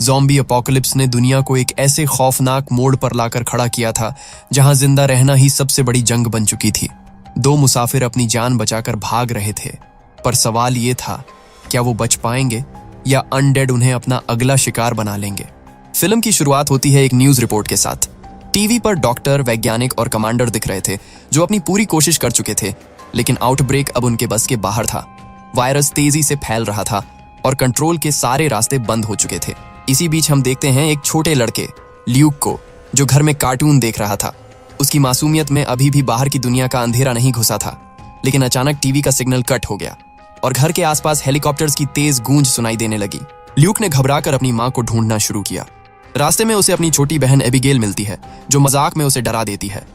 Zombie apocalypse ने दुनिया को एक ऐसे खौफनाक मोड़ पर लाकर खड़ा किया था जहां जिंदा रहना ही सबसे बड़ी जंग बन चुकी थी। दो मुसाफिर अपनी जान बचाकर भाग रहे थे, पर सवाल ये था, क्या वो बच पाएंगे या अनडेड उन्हें अपना अगला शिकार बना लेंगे। फिल्म की शुरुआत होती है एक न्यूज रिपोर्ट के साथ। टीवी पर डॉक्टर, वैज्ञानिक और कमांडर दिख रहे थे जो अपनी पूरी कोशिश कर चुके थे, लेकिन आउटब्रेक अब उनके बस के बाहर था। वायरस तेजी से फैल रहा था और कंट्रोल के सारे रास्ते बंद हो चुके थे। इसी बीच हम देखते हैं एक छोटे लड़के ल्यूक को, जो घर में कार्टून देख रहा था। उसकी मासूमियत में अभी भी बाहर की दुनिया का अंधेरा नहीं घुसा था, लेकिन अचानक टीवी का सिग्नल कट हो गया और घर के आसपास हेलीकॉप्टर्स की तेज गूंज सुनाई देने लगी। ल्यूक ने घबराकर अपनी मां को ढूंढना शुरू किया। रास्ते में उसे अपनी छोटी बहन एबिगेल मिलती है, जो मजाक में उसे डरा देती है।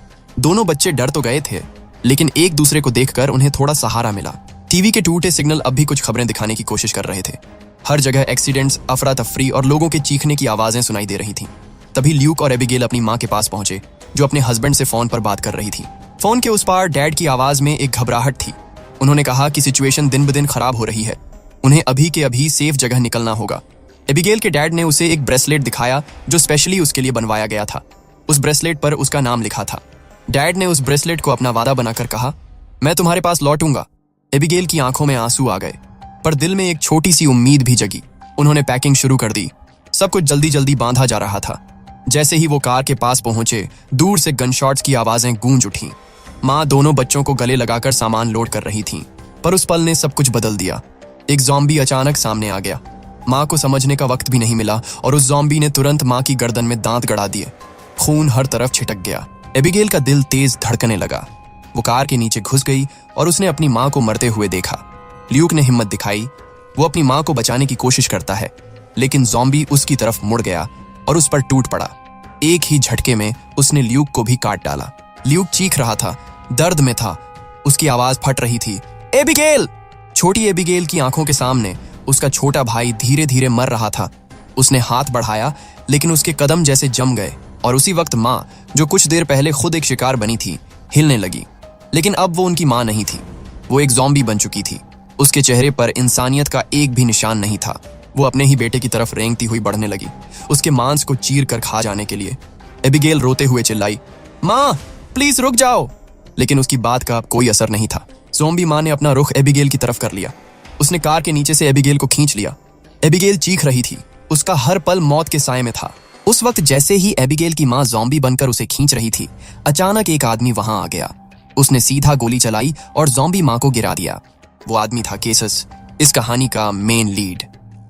दोनों बच्चे डर तो गए थे, लेकिन एक दूसरे को देखकर उन्हें थोड़ा सहारा मिला। टीवी के टूटे सिग्नल अब भी कुछ खबरें दिखाने की कोशिश कर रहे थे। हर जगह एक्सीडेंट्स, अफरा तफरी और लोगों के चीखने की आवाजें सुनाई दे रही थीं। तभी ल्यूक और एबिगेल अपनी मां के पास पहुंचे, जो अपने हस्बैंड से फोन पर बात कर रही थी। फोन के उस पार डैड की आवाज में एक घबराहट थी। उन्होंने कहा कि सिचुएशन दिन ब दिन खराब हो रही है, उन्हें अभी के अभी सेफ जगह निकलना होगा। एबिगेल के डैड ने उसे एक ब्रेसलेट दिखाया जो स्पेशली उसके लिए बनवाया गया था। उस ब्रेसलेट पर उसका नाम लिखा था। डैड ने उस ब्रेसलेट को अपना वादा बनाकर कहा, मैं तुम्हारे पास लौटूंगा। एबिगेल की आंखों में आंसू आ गए, पर दिल में एक छोटी सी उम्मीद भी जगी। उन्होंने पैकिंग शुरू कर दी। सब कुछ जल्दी जल्दी बांधा जा रहा था। जैसे ही वो कार के पास पहुंचे, दूर से गनशॉट्स की आवाजें गूंज उठीं। मां दोनों बच्चों को गले लगाकर सामान लोड कर रही थीं, पर उस पल ने सब कुछ बदल दिया। एक ज़ॉम्बी अचानक सामने आ गया। मां को समझने का वक्त भी नहीं मिला और उस ज़ॉम्बी ने तुरंत मां की गर्दन में दांत गड़ा दिए। खून हर तरफ छिटक गया। एबिगेल का दिल तेज धड़कने लगा। वो कार के नीचे घुस गई और उसने अपनी मां को मरते हुए देखा। ल्यूक ने हिम्मत दिखाई। वो अपनी मां को बचाने की कोशिश करता है, लेकिन ज़ॉम्बी उसकी तरफ मुड़ गया और उस पर टूट पड़ा। एक ही झटके में उसने ल्यूक को भी काट डाला। ल्यूक चीख रहा था, दर्द में था। उसकी आवाज फट रही थी, एबिगेल! छोटी एबिगेल की आंखों के सामने उसका छोटा भाई धीरे धीरे मर रहा था। उसने हाथ बढ़ाया, लेकिन उसके कदम जैसे जम गए और उसी वक्त मां, जो कुछ देर पहले खुद एक शिकार बनी थी, हिलने लगी। लेकिन अब वो उनकी मां नहीं थी, वो एक ज़ॉम्बी बन चुकी थी। उसके चेहरे पर इंसानियत का एक भी निशान नहीं था। वो अपने ही बेटे की तरफ रेंगती हुई बढ़ने लगी, उसके मांस को चीर कर खा जाने के लिए। एबिगेल रोते हुए चिल्लाई, मां, प्लीज रुक जाओ। लेकिन उसकी बात का कोई असर नहीं था। ज़ॉम्बी मां ने अपना रुख एबिगेल की तरफ कर लिया। उसने कार के नीचे से एबिगेल को खींच लिया। एबिगेल चीख रही थी। उसका हर पल मौत के साए में था। उस वक्त जैसे ही एबिगेल की मां ज़ॉम्बी बनकर उसे खींच रही थी, अचानक एक आदमी वहां आ गया। उसने सीधा गोली चलाई और ज़ॉम्बी मां को गिरा दिया। वो आदमी था केसस, इस कहानी का मेन लीड।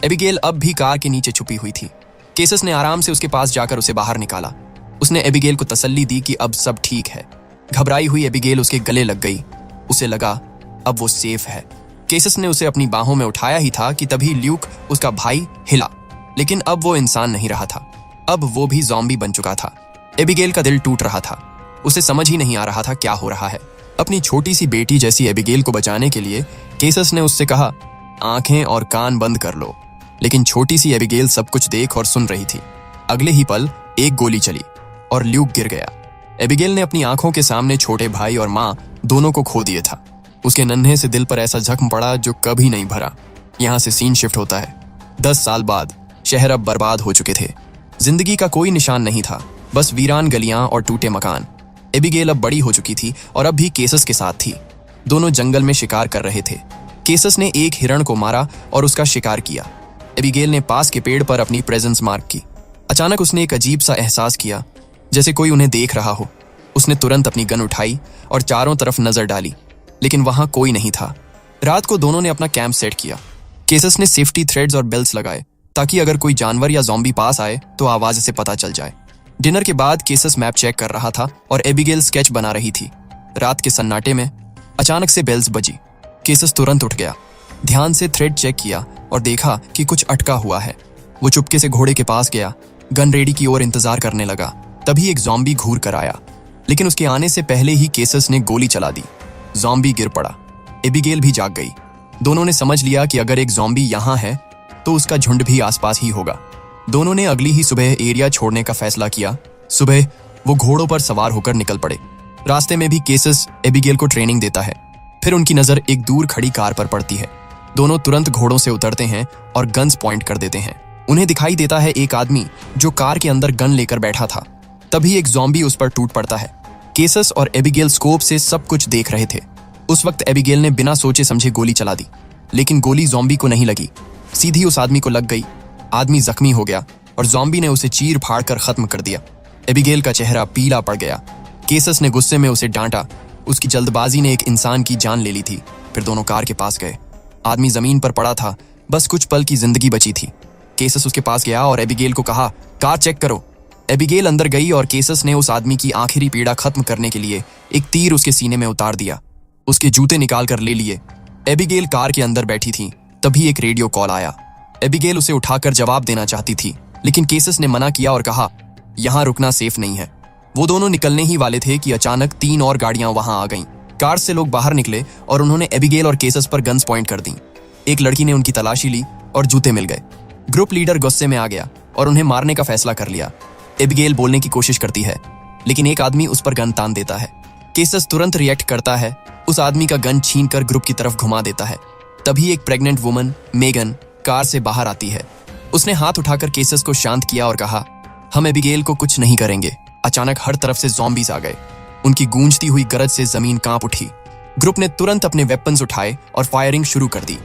एबिगेल अब भी कार के नीचे छुपी हुई थी। केसस ने आराम से उसके पास जाकर उसे बाहर निकाला। उसने एबिगेल को तसल्ली दी कि अब सब ठीक है। घबराई हुई एबिगेल उसके गले लग गई। उसे लगा अब वो सेफ है। केसस ने उसे अपनी बाहों में उठाया ही था कि तभी ल्यूक, उसका भाई, हिला। लेकिन अब वो इंसान नहीं रहा था, अब वो भी ज़ॉम्बी बन चुका था। एबिगेल का दिल टूट रहा था। उसे समझ ही नहीं आ रहा था क्या हो रहा है। अपनी छोटी सी बेटी जैसी एबिगेल को बचाने के लिए केसस ने उससे कहा, आंखें और कान बंद कर लो। लेकिन छोटी सी एबिगेल सब कुछ देख और सुन रही थी। अगले ही पल एक गोली चली और ल्यूक गिर गया। एबिगेल ने अपनी आंखों के सामने छोटे भाई और मां दोनों को खो दिए था। उसके नन्हे से दिल पर ऐसा जख्म पड़ा जो कभी नहीं भरा। यहाँ से सीन शिफ्ट होता है। 10 साल बाद शहर अब बर्बाद हो चुके थे। जिंदगी का कोई निशान नहीं था, बस वीरान गलियां और टूटे मकान। एबिगेल अब बड़ी हो चुकी थी और अब भी केसस के साथ थी। दोनों जंगल में शिकार कर रहे थे। केसस ने एक हिरण को मारा और उसका शिकार किया। एबिगेल ने पास के पेड़ पर अपनी प्रेजेंस मार्क की। अचानक उसने एक अजीब सा एहसास किया, जैसे कोई उन्हें देख रहा हो। उसने तुरंत अपनी गन उठाई और चारों तरफ नजर डाली, लेकिन वहां कोई नहीं था। रात को दोनों ने अपना कैंप सेट किया। केसस ने सेफ्टी थ्रेड्स और बेल्स लगाए, ताकि अगर कोई जानवर या ज़ॉम्बी पास आए तो आवाज से पता चल जाए। डिनर के बाद केसस मैप चेक कर रहा था और एबिगेल स्केच बना रही थी। रात के सन्नाटे में अचानक से बेल्स बजी। केसस तुरंत उठ गया, ध्यान से थ्रेड चेक किया और देखा कि कुछ अटका हुआ है। वो चुपके से घोड़े के पास गया, गन रेडी की ओर इंतजार करने लगा। तभी एक ज़ॉम्बी घूर कर आया, लेकिन उसके आने से पहले ही केसस ने गोली चला दी। ज़ॉम्बी गिर पड़ा। एबिगेल भी जाग गई। दोनों ने समझ लिया कि अगर एक ज़ॉम्बी यहाँ है तो उसका झुंड भी आसपास ही होगा। दोनों ने अगली ही सुबह एरिया छोड़ने का फैसला किया। सुबह वो घोड़ों पर सवार होकर निकल पड़े। रास्ते में भी केसस एबिगेल को ट्रेनिंग देता है। फिर उनकी नजर एक दूर खड़ी कार पर पड़ती है। दोनों तुरंत घोड़ों से उतरते हैं और गन्स पॉइंट कर देते हैं। उन्हें दिखाई देता है एक आदमी जो कार के अंदर गन लेकर बैठा था। तभी एक ज़ॉम्बी उस पर टूट पड़ता है। केसस और एबिगेल स्कोप से सब कुछ देख रहे थे। उस वक्त एबिगेल ने बिना सोचे समझे गोली चला दी, लेकिन गोली ज़ॉम्बी को नहीं लगी, सीधी उस आदमी को लग गई। आदमी जख्मी हो गया और ज़ॉम्बी ने उसे चीर फाड़ कर खत्म कर दिया। एबिगेल का चेहरा पीला पड़ गया। केसस ने गुस्से में उसे डांटा। उसकी जल्दबाजी ने एक इंसान की जान ले ली थी। फिर दोनों कार के पास गए। आदमी जमीन पर पड़ा था, बस कुछ पल की जिंदगी बची थी। केसस उसके पास गया और एबिगेल को कहा, कार चेक करो। एबिगेल अंदर गई और केसस ने उस आदमी की आखिरी पीड़ा खत्म करने के लिए एक तीर उसके सीने में उतार दिया। उसके जूते निकाल कर ले लिए। एबिगेल कार के अंदर बैठी थी। तभी एक रेडियो कॉल आया। एबिगेल उसे उठाकर जवाब देना चाहती थी, लेकिन केसस ने मना किया और कहा, यहां रुकना सेफ नहीं है। वो दोनों निकलने ही वाले थे कि अचानक 3 और गाड़ियां वहां आ गईं। कार से लोग बाहर निकले और उन्होंने एबिगेल और केसस पर गन्स पॉइंट कर दी। एक लड़की ने उनकी तलाशी ली और जूते मिल गए। ग्रुप लीडर गुस्से में आ गया और उन्हें मारने का फैसला कर लिया। एबिगेल बोलने की कोशिश करती है, लेकिन एक आदमी उस पर गन तान देता है। केसस तुरंत रिएक्ट करता है, उस आदमी का गन छीनकर ग्रुप की तरफ घुमा देता है। तभी एक प्रेग्नेंट वुमन मेगन कार से बाहर आती है। उसने हाथ उठाकर केसस को शांत किया और कहा, हम एबिगेल को कुछ नहीं करेंगे। अचानक हर तरफ से ज़ॉम्बीज आ गए। उनकी गूंजती हुई गरज से जमीन कांप उठी। ग्रुप ने तुरंत अपने वेपन्स उठाए और फायरिंग शुरू कर दी।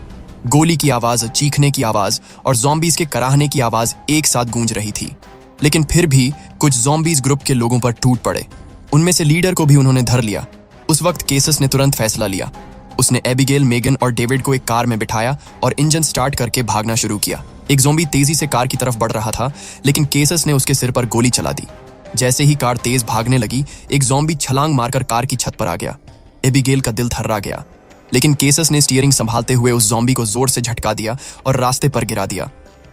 गोली की आवाज, चीखने की आवाज और ज़ॉम्बीज के कराहने की आवाज एक साथ गूंज रही थी। लेकिन फिर भी कुछ ज़ॉम्बीज ग्रुप के लोगों पर टूट पड़े। उनमें से लीडर को भी उन्होंने धर लिया। उस वक्त केसस ने तुरंत फैसला लिया। उसने एबिगेल, मेगन और डेविड को एक कार में बिठाया और इंजन स्टार्ट करके भागना शुरू किया। एक ज़ॉम्बी तेजी से कार की तरफ बढ़ रहा था, लेकिन केसस ने उसके सिर पर गोली चला दी। जैसे ही कार तेज भागने लगी, एक ज़ॉम्बी छलांग मारकर कार की छत पर आ गया। एबिगेल का दिल थर्रा गया, लेकिन केसस ने स्टीयरिंग संभालते हुए उस ज़ॉम्बी को जोर से झटका दिया और रास्ते पर गिरा दिया।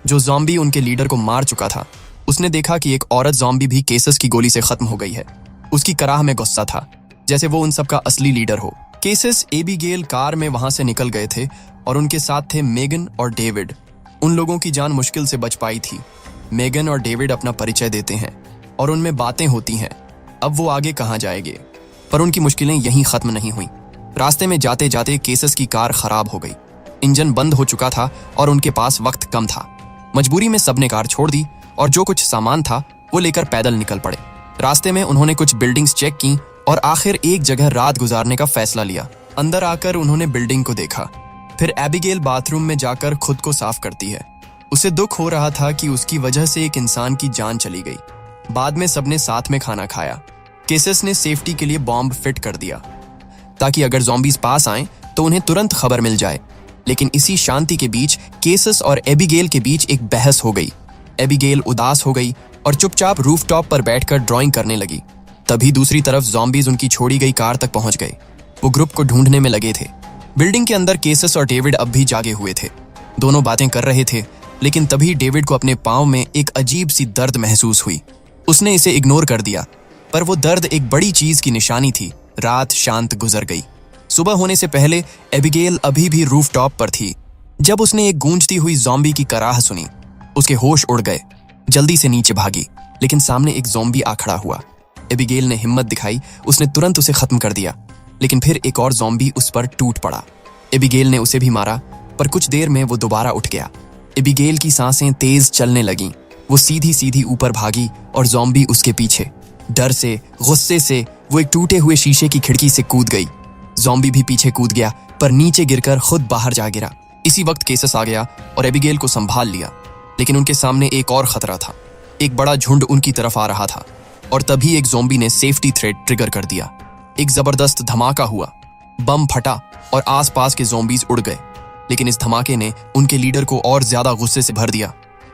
जो ज़ॉम्बी उनके लीडर को मार चुका था, उसने देखा कि एक औरत ज़ॉम्बी भी केसस की गोली से खत्म हो गई है। उसकी कराह में गुस्सा था, जैसे वो उन सबका असली लीडर हो। केसस, एबिगेल कार में वहां से निकल गए थे और उनके साथ थे मेगन और डेविड। उन लोगों की जान मुश्किल से बच पाई थी। मेगन और डेविड अपना परिचय देते हैं और उनमें बातें होती हैं। अब वो आगे कहाँ जाएंगे, पर उनकी मुश्किलें यहीं खत्म नहीं हुई। रास्ते में जाते जाते केसस की कार खराब हो गई। इंजन बंद हो चुका था और उनके पास वक्त कम था। मजबूरी में सबने कार छोड़ दी और जो कुछ सामान था वो लेकर पैदल निकल पड़े। रास्ते में उन्होंने कुछ बिल्डिंग्स चेक की और आखिर एक जगह रात गुजारने का फैसला लिया। अंदर आकर उन्होंने बिल्डिंग को देखा। फिर एबिगेल बाथरूम में जाकर खुद को साफ करती है। उसे दुख हो रहा था कि उसकी वजह से एक इंसान की जान चली गई। बाद में सबने साथ में खाना खाया। केसस ने सेफ्टी के लिए बॉम्ब फिट कर दिया ताकि अगर ज़ॉम्बीज पास आएं तो उन्हें तुरंत खबर मिल जाए। लेकिन इसी शांति के बीच केसस और एबिगेल के बीच एक बहस हो गई। एबिगेल उदास हो गई और चुपचाप रूफटॉप पर बैठकर ड्राइंग करने लगी। तभी दूसरी तरफ ज़ॉम्बीज उनकी छोड़ी गई कार तक पहुंच गए। वो ग्रुप को ढूंढने में लगे थे। बिल्डिंग के अंदर केसस और डेविड अब भी जागे हुए थे। दोनों बातें कर रहे थे, लेकिन तभी डेविड को अपने पांव में एक अजीब सी दर्द महसूस हुई। उसने इसे इग्नोर कर दिया, पर वो दर्द एक बड़ी चीज की निशानी थी। रात शांत गुजर गई। सुबह होने से पहले एबिगेल अभी भी रूफटॉप पर थी जब उसने एक गूंजती हुई ज़ॉम्बी की कराह सुनी। उसके होश उड़ गए। जल्दी से नीचे भागी, लेकिन सामने एक ज़ॉम्बी आ खड़ा हुआ। एबिगेल ने हिम्मत दिखाई। उसने तुरंत उसे खत्म कर दिया, लेकिन फिर एक और ज़ॉम्बी उस पर टूट पड़ा। एबिगेल ने उसे भी मारा, पर कुछ देर में वो दोबारा उठ गया। एबिगेल की सांसें तेज चलने लगीं। वो सीधी सीधी ऊपर भागी और ज़ॉम्बी उसके पीछे। डर से, गुस्से से वो एक टूटे हुए शीशे की खिड़की से कूद गई। ज़ॉम्बी भी पीछे कूद गया, पर नीचे गिरकर खुद बाहर जा गिरा। इसी वक्त केसस आ गया और एबिगेल को संभाल लिया, लेकिन उनके सामने एक और खतरा था। एक बड़ा झुंड उनकी तरफ आ रहा था और तभी एक ज़ॉम्बी ने सेफ्टी थ्रेड ट्रिगर कर दिया। एक जबरदस्त धमाका हुआ, बम फटा और आसपास के ज़ॉम्बीज उड़ गए। लेकिन इस धमाके ने उनके लीडर को और ज्यादा गुस्से से भर दिया।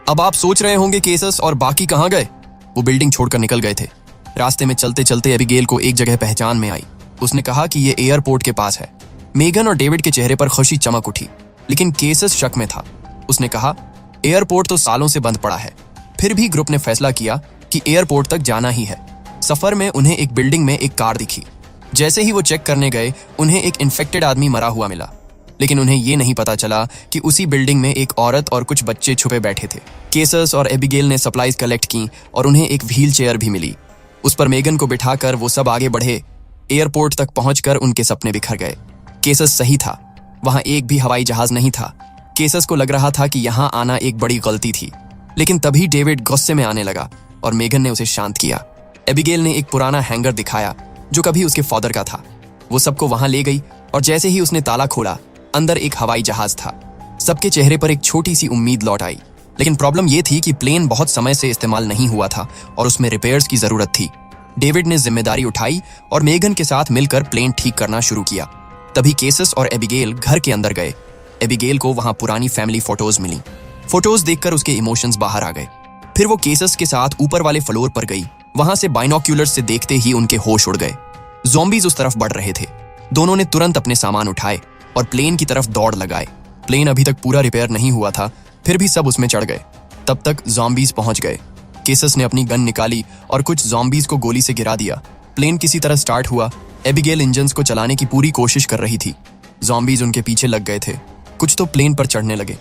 अब आप सोच रहे होंगे केसस और बाकी कहां गए? वो बिल्डिंग छोड़कर निकल गए थे। रास्ते में चलते चलते एबिगेल को एक जगह पहचान में आई। उसने कहा कि ये एयरपोर्ट के पास है। मेगन और डेविड के चेहरे पर खुशी चमक उठी, लेकिन केसस शक में था। उसने कहा, एयरपोर्ट तो सालों से बंद पड़ा है। फिर भी ग्रुप ने फैसला किया कि एयरपोर्ट तक जाना ही है। सफर में उन्हें एक बिल्डिंग में एक कार दिखी। जैसे ही वो चेक करने गए, उन्हें एक इन्फेक्टेड आदमी मरा हुआ मिला, लेकिन उन्हें ये नहीं पता चला कि उसी बिल्डिंग में एक औरत और कुछ बच्चे छुपे बैठे थे। केसस और एबिगेल ने सप्लाईज कलेक्ट की और उन्हें एक व्हील चेयर भी मिली। उस पर मेगन को बिठाकर वो सब आगे बढ़े। एयरपोर्ट तक पहुंचकर उनके सपने बिखर गए। केसस सही था, वहां एक भी हवाई जहाज नहीं था। केसस को लग रहा था कि यहां आना एक बड़ी गलती थी, लेकिन तभी डेविड गुस्से में आने लगा और मेगन ने उसे शांत किया। एबिगेल ने एक पुराना हैंगर दिखाया जो कभी उसके फादर का था। वो सबको वहां ले गई और जैसे ही उसने ताला खोला, अंदर एक हवाई जहाज था। सबके चेहरे पर एक छोटी सी उम्मीद लौट आई। लेकिन प्रॉब्लम यह थी कि प्लेन बहुत समय से इस्तेमाल नहीं हुआ था और उसमें रिपेयर्स की जरूरत थी। डेविड ने जिम्मेदारी उठाई और मेगन के साथ मिलकर प्लेन ठीक करना शुरू किया। तभी केसस और एबिगेल घर के अंदर गए। एबिगेल को वहां पुरानी फैमिली फोटोज मिली। फोटोज देखकर उसके इमोशंस बाहर आ गए। फिर वो केसस के साथ ऊपर वाले फ्लोर पर गई। वहां से बाइनोक्यूलर्स से देखते ही उनके होश उड़ गए। ज़ॉम्बीज उस तरफ बढ़ रहे थे। दोनों ने तुरंत अपने सामान उठाए और प्लेन की तरफ दौड़ लगाए। प्लेन अभी तक पूरा रिपेयर नहीं हुआ था, फिर भी सब उसमें चढ़ गए। तब तक ज़ॉम्बीज पहुंच गए। केसस ने अपनी गन निकाली और कुछ ज़ॉम्बीज को गोली से गिरा दिया। प्लेन किसी तरह स्टार्ट हुआ। एबिगेल इंजन्स को चलाने की पूरी कोशिश कर रही थी। ज़ॉम्बीज उनके पीछे लग गए थे। कुछ तो प्लेन पर चढ़ने लगे।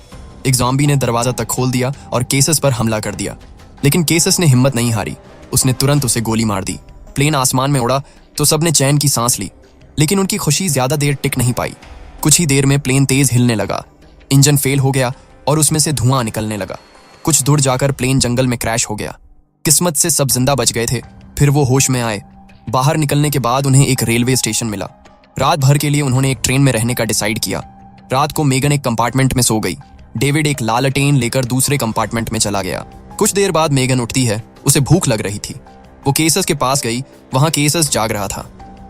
एक ज़ॉम्बी ने दरवाजा तक खोल दिया और केसस पर हमला कर दिया। लेकिन केसस ने हिम्मत नहीं हारी। उसने तुरंत उसे गोली मार दी। प्लेन आसमान में उड़ा तो सबने चैन की सांस ली। लेकिन उनकी खुशी ज्यादा देर टिक नहीं पाई। कुछ ही देर में प्लेन तेज हिलने लगा। इंजन फेल हो गया और उसमें से धुआं निकलने लगा। कुछ दूर जाकर प्लेन जंगल में क्रैश हो गया। किस्मत से सब जिंदा बच गए थे। फिर वो होश में आए। बाहर निकलने के बाद उन्हें एक रेलवे स्टेशन मिला। रात भर के लिए उन्होंने एक ट्रेन में रहने का डिसाइड किया। रात को मेगन एक कंपार्टमेंट में सो गई। डेविड एक लालटेन लेकर दूसरे कंपार्टमेंट में चला गया। कुछ देर बाद मेगन उठती है। उसे भूख लग रही थी। वो केसस के पास गई। वहां केसस जाग रहा था।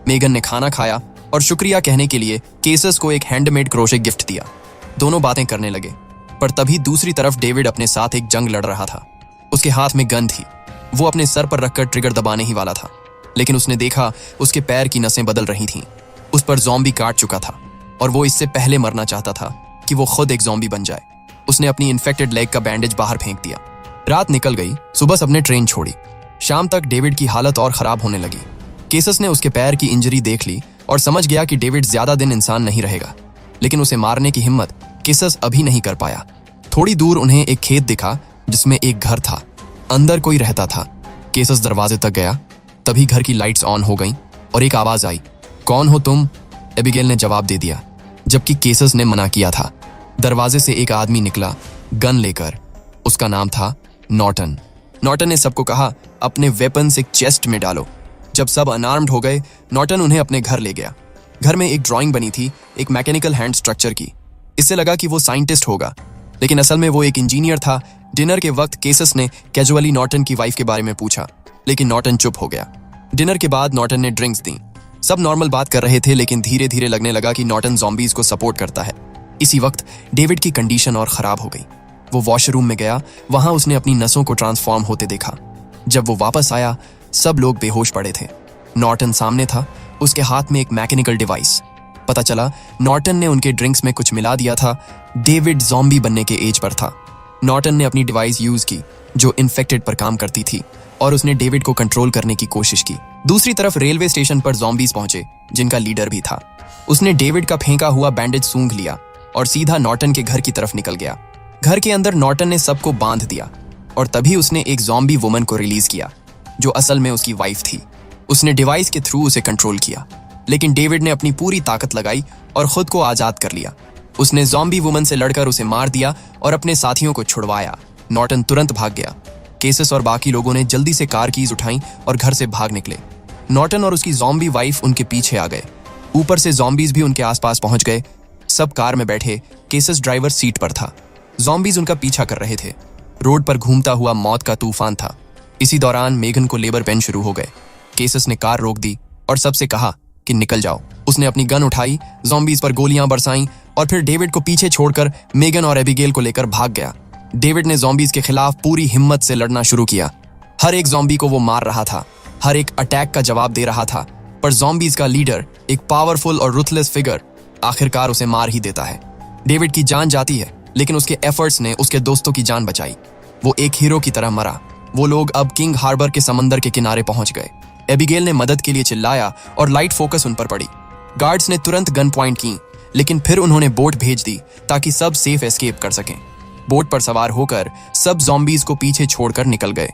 मेगन ने खाना खाया और शुक्रिया कहने के लिए केसस को एक हैंडमेड क्रोशे गिफ्ट दिया। दोनों बातें करने लगे। पर तभी दूसरी तरफ डेविड अपने साथ एक जंग लड़ रहा था। उसके हाथ में गन थी। वो अपने सर पर रखकर ट्रिगर दबाने ही वाला था, लेकिन उसने देखा उसके पैर की नसें बदल रही थीं। उस पर ज़ॉम्बी काट चुका था और वो इससे पहले मरना चाहता था कि वो खुद एक ज़ॉम्बी बन जाए। उसने अपनी इन्फेक्टेड लेग का बैंडेज बाहर फेंक दिया। रात निकल गई। सुबह सबने ट्रेन छोड़ी। शाम तक डेविड की हालत और खराब होने लगी। केसस ने उसके पैर की इंजरी देख ली और समझ गया कि डेविड ज्यादा दिन इंसान नहीं रहेगा, लेकिन उसे मारने की हिम्मत केसस अभी नहीं कर पाया। थोड़ी दूर उन्हें एक खेत दिखा जिसमें एक घर था। अंदर कोई रहता था। केसस दरवाजे तक गया। तभी घर की लाइट्स ऑन हो गईं और एक आवाज आई, कौन हो तुम? एबिगेल ने जवाब दे दिया, जबकि केसस ने मना किया था। दरवाजे से एक आदमी निकला, गन लेकर। उसका नाम था नॉर्टन। नॉर्टन ने सबको कहा, अपने वेपन्स एक चेस्ट में डालो। जब सब अनआर्म्ड हो गए, नॉर्टन उन्हें अपने घर ले गया। घर में एक ड्राइंग बनी थी, एक मैकेनिकल हैंड स्ट्रक्चर की। इससे लगा कि वो साइंटिस्ट होगा, लेकिन असल में वो एक इंजीनियर था। डिनर के वक्त केसस ने कैजुअली नॉर्टन की वाइफ के बारे में पूछा, लेकिन नॉर्टन चुप हो गया। डिनर के बाद नॉर्टन ने ड्रिंक्स दी। सब नॉर्मल बात कर रहे थे, लेकिन धीरे धीरे लगने लगा कि नॉर्टन ज़ॉम्बीज को सपोर्ट करता है। इसी वक्त डेविड की कंडीशन और खराब हो गई। वो वॉशरूम में गया। वहां उसने अपनी नसों को ट्रांसफॉर्म होते देखा। जब वो वापस आया, सब लोग बेहोश पड़े थे। नॉर्टन सामने था, उसके हाथ में एक मैकेनिकल डिवाइस। पता चला नॉर्टन ने उनके ड्रिंक्स में कुछ मिला दिया था। डेविड ज़ॉम्बी बनने के एज पर था। नॉर्टन ने अपनी डिवाइस यूज की जो इन्फेक्टेड पर काम करती थी और उसने डेविड को कंट्रोल करने की कोशिश की। दूसरी तरफ रेलवे स्टेशन पर ज़ॉम्बीज पहुंचे, जिनका लीडर भी था। उसने डेविड का फेंका हुआ बैंडेज सूंघ लिया और सीधा नॉर्टन के घर की तरफ निकल गया। घर के अंदर नॉर्टन ने सबको बांध दिया और तभी उसने एक ज़ॉम्बी वुमन को रिलीज किया, जो असल में उसकी वाइफ थी। उसने डिवाइस के थ्रू उसे कंट्रोल किया, लेकिन डेविड ने अपनी पूरी ताकत लगाई और खुद को आजाद कर लिया। उसने ज़ॉम्बी वुमन से लड़कर उसे मार दिया और अपने साथियों को छुड़वाया। नॉर्टन तुरंत भाग गया। केसस और बाकी लोगों ने जल्दी से कार कीज उठाई और घर से भाग निकले। नॉर्टन और उसकी ज़ॉम्बी वाइफ उनके पीछे आ गए। ऊपर से ज़ॉम्बीज भी उनके आसपास पहुंच गए। सब कार में बैठे। केसस ड्राइवर सीट पर था। ज़ॉम्बीज उनका पीछा कर रहे थे। रोड पर घूमता हुआ मौत का तूफान था। इसी दौरान मेगन को लेबर पेन शुरू हो गए। केसस ने कार रोक दी और सबसे कहा कि निकल जाओ। उसने अपनी गन उठाई, ज़ॉम्बीज पर गोलियां बरसाईं और फिर डेविड को पीछे छोड़कर मेगन और एबिगेल को लेकर भाग गया। डेविड ने ज़ॉम्बीज के खिलाफ पूरी हिम्मत से लड़ना शुरू किया। हर एक ज़ॉम्बी को वो मार रहा था, हर एक अटैक का जवाब दे रहा था। पर ज़ॉम्बीज का लीडर, एक पावरफुल और रुथलेस फिगर, आखिरकार उसे मार ही देता है। डेविड की जान जाती है, लेकिन उसके एफर्ट्स ने उसके दोस्तों की जान बचाई। वो एक हीरो की तरह मरा। वो लोग अब किंग हार्बर के समंदर के किनारे पहुंच गए। एबिगेल ने मदद के लिए चिल्लाया और लाइट फोकस उन पर पड़ी। गार्ड्स ने तुरंत गन पॉइंट की, लेकिन फिर उन्होंने बोट भेज दी ताकि सब सेफ एस्केप कर सकें। बोट पर सवार होकर सब ज़ॉम्बीज को पीछे छोड़कर निकल गए।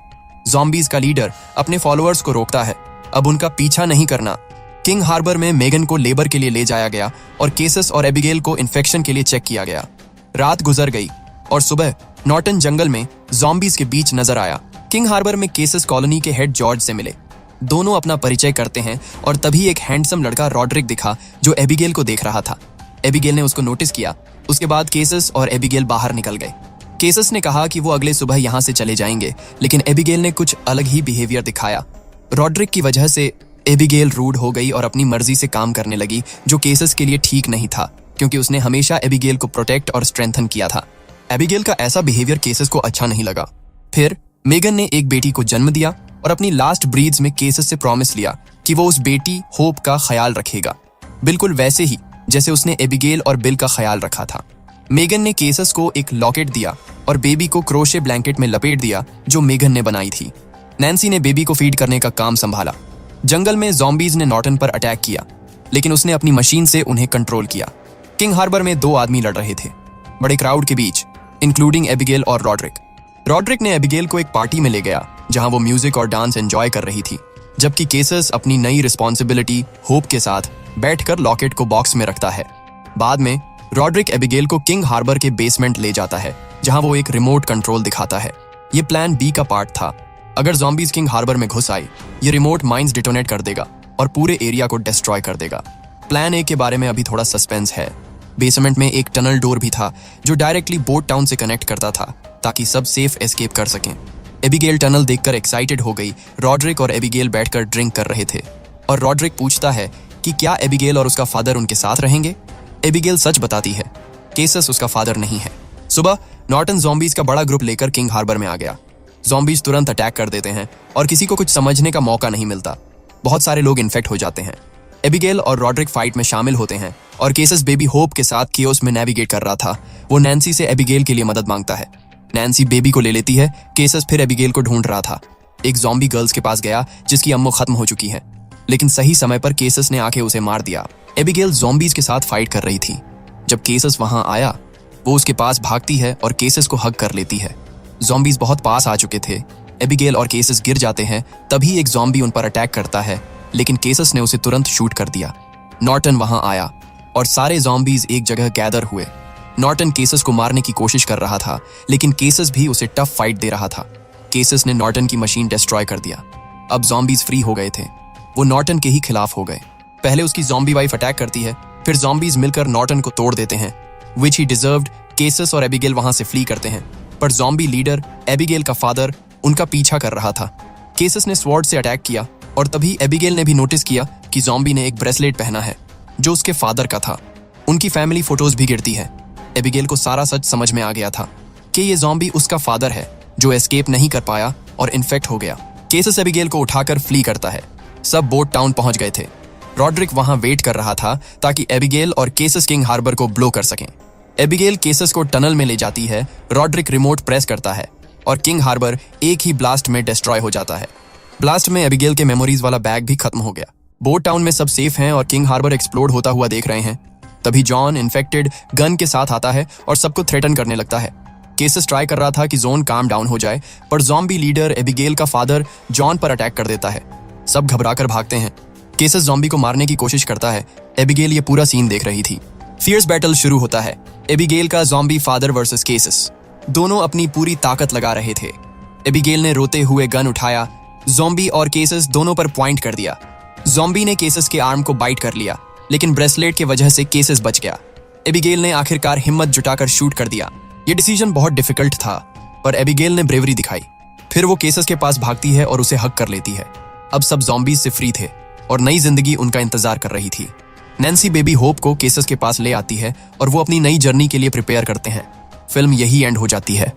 ज़ॉम्बीज का लीडर अपने फॉलोअर्स को रोकता है, अब उनका पीछा नहीं करना। किंग हार्बर में मेगन को लेबर के लिए ले जाया गया और केसस और एबिगेल को इन्फेक्शन के लिए चेक किया गया। रात गुजर गई और सुबह नॉर्टन जंगल में ज़ॉम्बीज के बीच नजर आया। किंग हार्बर में केसेस कॉलोनी के हेड जॉर्ज से मिले। दोनों अपना परिचय करते हैं और तभी एक हैंडसम लड़का रॉड्रिक दिखा जो एबिगेल को देख रहा था। एबिगेल ने उसको नोटिस किया। उसके बाद केसेस और एबिगेल बाहर निकल गए। केसेस ने कहा कि वो अगले सुबह यहाँ से चले जाएंगे, लेकिन एबिगेल ने कुछ अलग ही बिहेवियर दिखाया। रॉड्रिक की वजह से एबिगेल रूड हो गई और अपनी मर्जी से काम करने लगी, जो केसेस के लिए ठीक नहीं था, क्योंकि उसने हमेशा एबिगेल को प्रोटेक्ट और स्ट्रेंथन किया था। एबिगेल का ऐसा बिहेवियर केसेस को अच्छा नहीं लगा। फिर मेगन ने एक बेटी को जन्म दिया और अपनी लास्ट ब्रीड्स में केसेस से प्रॉमिस लिया कि वो उस बेटी होप का ख्याल रखेगा, बिल्कुल वैसे ही जैसे उसने एबिगेल और बिल का ख्याल रखा था। मेगन ने केसेस को एक लॉकेट दिया और बेबी को क्रोशे ब्लैंकेट में लपेट दिया जो मेगन ने बनाई थी। नैन्सी ने बेबी को फीड करने का काम संभाला। जंगल में ज़ॉम्बीज ने नॉर्टन पर अटैक किया, लेकिन उसने अपनी मशीन से उन्हें कंट्रोल किया। किंग हार्बर में 2 आदमी लड़ रहे थे, बड़े क्राउड के बीच, इंक्लूडिंग एबिगेल और रॉड्रिक। रॉड्रिक ने एबिगेल को एक पार्टी में ले गया जहां वो म्यूजिक और डांस एंजॉय कर रही थी, जबकि केसेस अपनी नई रिस्पॉन्सिबिलिटी होप के साथ बैठकर लॉकेट को बॉक्स में रखता है। बाद में रॉड्रिक एबिगेल को किंग हार्बर के बेसमेंट ले जाता है, जहां वो एक रिमोट कंट्रोल दिखाता है। ये प्लान बी का पार्ट था। अगर ज़ॉम्बीज किंग हार्बर में घुस आए, ये रिमोट माइंस डिटोनेट कर देगा और पूरे एरिया को डिस्ट्रॉय कर देगा। प्लान ए के बारे में अभी थोड़ा सस्पेंस है। बेसमेंट में एक टनल डोर भी था जो डायरेक्टली बोट टाउन से कनेक्ट करता था, ताकि सब सेफ एस्केप कर सकें। एबिगेल टनल देखकर एक्साइटेड हो गई। रॉड्रिक और एबिगेल बैठकर ड्रिंक कर रहे थे और रॉड्रिक पूछता है कि क्या एबिगेल और उसका फादर उनके साथ रहेंगे। एबिगेल सच बताती है, केसेस उसका फादर नहीं है। सुबह नॉर्टन ज़ॉम्बीज का बड़ा ग्रुप लेकर किंग हार्बर में आ गया। ज़ॉम्बीज तुरंत अटैक कर देते हैं और किसी को कुछ समझने का मौका नहीं मिलता। बहुत सारे लोग इन्फेक्ट हो जाते हैं। एबिगेल और रॉड्रिक फाइट में शामिल होते हैं और केसेस बेबी होप के साथ कियोस में नेविगेट कर रहा था। वो नैन्सी से एबिगेल के लिए मदद मांगता है। नैन्सी बेबी को ले लेती है। केसेस फिर एबिगेल को ढूंढ रहा था। एक ज़ॉम्बी गर्ल्स के पास गया जिसकी अम्मो खत्म हो चुकी है, लेकिन सही समय पर केसेस ने आके उसे मार दिया। एबिगेल ज़ॉम्बीज के साथ फाइट कर रही थी। जब केसेस वहां आया, वो उसके पास भागती है और केसेस को हग कर लेती है। ज़ॉम्बीज बहुत पास आ चुके थे। एबिगेल और केसेस गिर जाते हैं, तभी एक ज़ॉम्बी उन पर अटैक करता है, लेकिन केसेस ने उसे तुरंत शूट कर दिया। नॉर्टन वहां आया और सारे ज़ॉम्बीज एक जगह गैदर हुए। नॉर्टन केसेस को मारने की कोशिश कर रहा था, लेकिन केसेस भी उसे टफ फाइट दे रहा था। केसेस ने नॉर्टन की मशीन डिस्ट्रॉय कर दिया। अब ज़ॉम्बीज फ्री हो गए थे। वो नॉर्टन के ही खिलाफ हो गए। पहले उसकी ज़ॉम्बी वाइफ अटैक करती है, फिर ज़ॉम्बीज मिलकर नॉर्टन को तोड़ देते हैं, विच ही डिजर्व्ड। केसेस और एबिगेल वहां से फ्ली करते हैं, पर ज़ॉम्बी लीडर एबिगेल का फादर उनका पीछा कर रहा था। केसेस ने स्वॉर्ड से अटैक किया और तभी एबिगेल ने भी नोटिस किया कि ज़ॉम्बी ने एक ब्रेसलेट पहना है जो उसके फादर का था। उनकी फैमिली फोटोज भी गिरती है। एबिगेल को सारा सच समझ में आ गया था कि ये ज़ॉम्बी उसका फादर है जो एस्केप नहीं कर पाया और इन्फेक्ट हो गया। केसेस एबिगेल को उठाकर फ्ली करता है। सब बोट टाउन पहुंच गए थे। रॉड्रिक वहां वेट कर रहा था ताकि एबिगेल और केसेस किंग हार्बर को ब्लो कर सकें। एबिगेल केसेस को टनल में ले जाती है। रॉड्रिक रिमोट प्रेस करता है और किंग हार्बर एक ही ब्लास्ट में डिस्ट्रॉय हो जाता है। ब्लास्ट में एबिगेल के मेमोरीज वाला बैग भी खत्म हो गया। बोट टाउन में सब सेफ हैं और किंग हार्बर एक्सप्लोड होता हुआ देख रहे हैं। तभी जॉन इन्फेक्टेड गन के साथ आता है और सबको थ्रेटन करने लगता है। केसेस ट्राई कर रहा था कि जोन काम डाउन हो जाए, पर ज़ॉम्बी लीडर एबिगेल का फादर जॉन पर अटैक कर देता है। सब घबराकर भागते हैं। केसेस ज़ॉम्बी को मारने की कोशिश करता है। एबिगेल ये पूरा सीन देख रही थी। फियर्स बैटल शुरू होता है। एबिगेल का ज़ॉम्बी फादर वर्सेस केसेस। दोनों अपनी पूरी ताकत लगा रहे थे। एबिगेल ने रोते हुए गन उठाया। ज़ॉम्बी और केसेस दोनों पर पॉइंट कर दिया। ज़ॉम्बी ने केसेस के आर्म को बाइट कर लिया, लेकिन ब्रेसलेट की वजह से केसेस बच गया। एबिगेल ने आखिरकार हिम्मत जुटाकर शूट कर दिया। ये डिसीजन बहुत डिफिकल्ट था, पर एबिगेल ने ब्रेवरी दिखाई। फिर वो केसेस के पास भागती है और उसे हग कर लेती है। अब सब ज़ॉम्बीज से फ्री थे और नई जिंदगी उनका इंतजार कर रही थी। नैन्सी बेबी होप को केसेस के पास ले आती है और वो अपनी नई जर्नी के लिए प्रिपेयर करते हैं। फिल्म यही एंड हो जाती है।